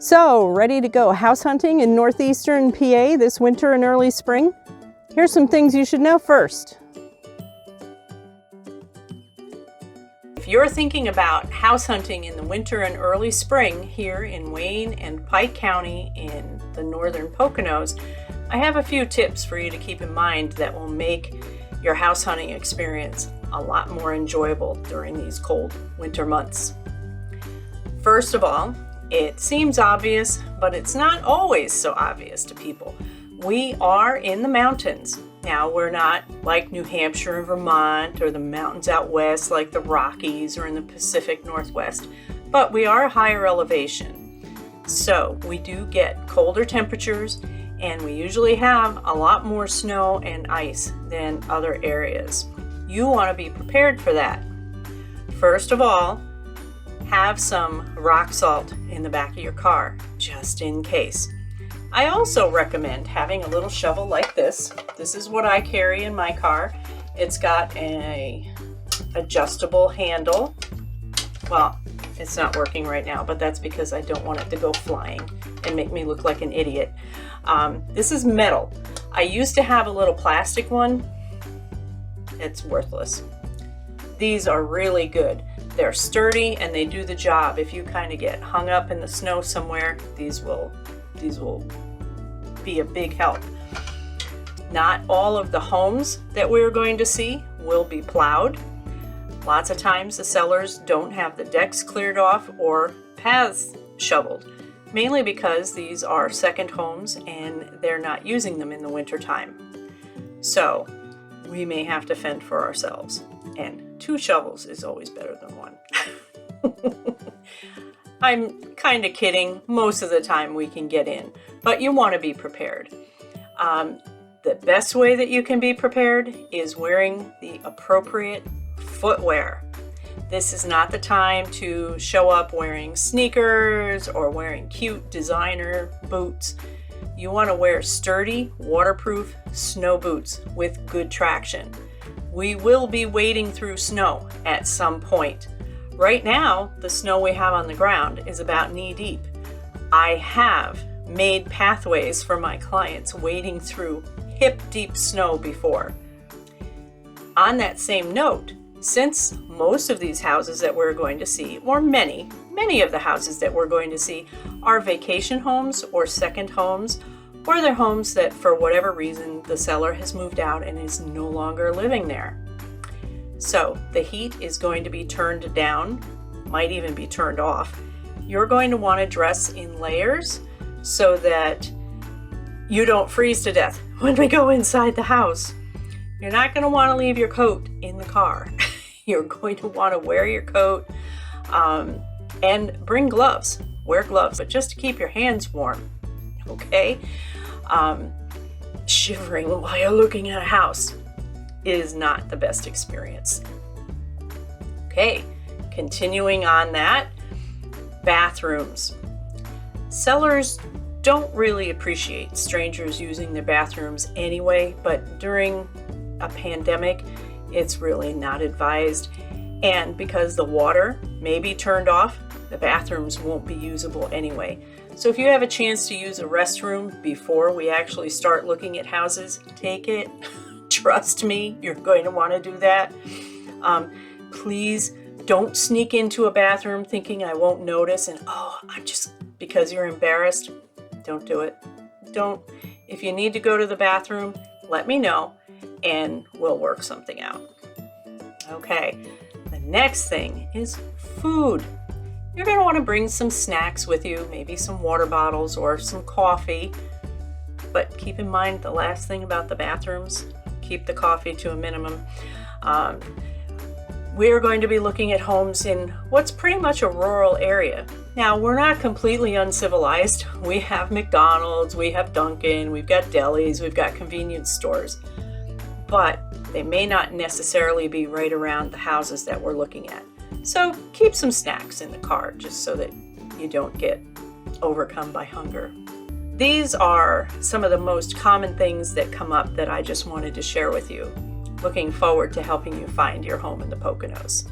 So, ready to go house hunting in northeastern PA this winter and early spring? Here's some things you should know first. If you're thinking about house hunting in the winter and early spring here in Wayne and Pike County in the northern Poconos, I have a few tips for you to keep in mind that will make your house hunting experience a lot more enjoyable during these cold winter months. First of all, it seems obvious, but it's not always so obvious to people. We are in the mountains. Now, we're not like New Hampshire and Vermont or the mountains out west like the Rockies or in the Pacific Northwest, but we are a higher elevation. So we do get colder temperatures, and we usually have a lot more snow and ice than other areas. You want to be prepared for that. First of all, have some rock salt in the back of your car, just in case. I also recommend having a little shovel like this. This is what I carry in my car. It's got an adjustable handle. Well, it's not working right now, but that's because I don't want it to go flying and make me look like an idiot. This is metal. I used to have a little plastic one. It's worthless. These are really good. They're sturdy and they do the job. If you kind of get hung up in the snow somewhere, these will be a big help. Not all of the homes that we're going to see will be plowed. Lots of times the sellers don't have the decks cleared off or paths shoveled, mainly because these are second homes and they're not using them in the winter time. So we may have to fend for ourselves, and 2 shovels is always better than 1. I'm kind of kidding. Most of the time we can get in, but you want to be prepared. The best way that you can be prepared is wearing the appropriate footwear. This is not the time to show up wearing sneakers or wearing cute designer boots. You want to wear sturdy, waterproof snow boots with good traction. We will be wading through snow at some point. Right now, the snow we have on the ground is about knee deep. I have made pathways for my clients wading through hip deep snow before. On that same note, since most of these houses that we're going to see, or many of the houses that we're going to see, are vacation homes or second homes, or they're homes that for whatever reason the seller has moved out and is no longer living there. So the heat is going to be turned down, might even be turned off. You're going to want to dress in layers so that you don't freeze to death when we go inside the house. You're not going to want to leave your coat in the car. You're going to want to wear your coat and bring gloves. Wear gloves, but just to keep your hands warm, okay? Shivering while you're looking at a house is not the best experience. Okay, continuing on that, bathrooms. Sellers don't really appreciate strangers using their bathrooms anyway, but during a pandemic, it's really not advised. And because the water may be turned off, the bathrooms won't be usable anyway. So if you have a chance to use a restroom before we actually start looking at houses, take it. Trust me, you're going to want to do that. Please don't sneak into a bathroom thinking I won't notice and because you're embarrassed. Don't do it. If you need to go to the bathroom, let me know and we'll work something out. Okay, the next thing is food. You're going to want to bring some snacks with you, maybe some water bottles or some coffee. But keep in mind the last thing about the bathrooms, keep the coffee to a minimum. We're going to be looking at homes in what's pretty much a rural area. Now, we're not completely uncivilized. We have McDonald's, we have Dunkin', we've got delis, we've got convenience stores. But they may not necessarily be right around the houses that we're looking at. So keep some snacks in the car just so that you don't get overcome by hunger. These are some of the most common things that come up that I just wanted to share with you. Looking forward to helping you find your home in the Poconos.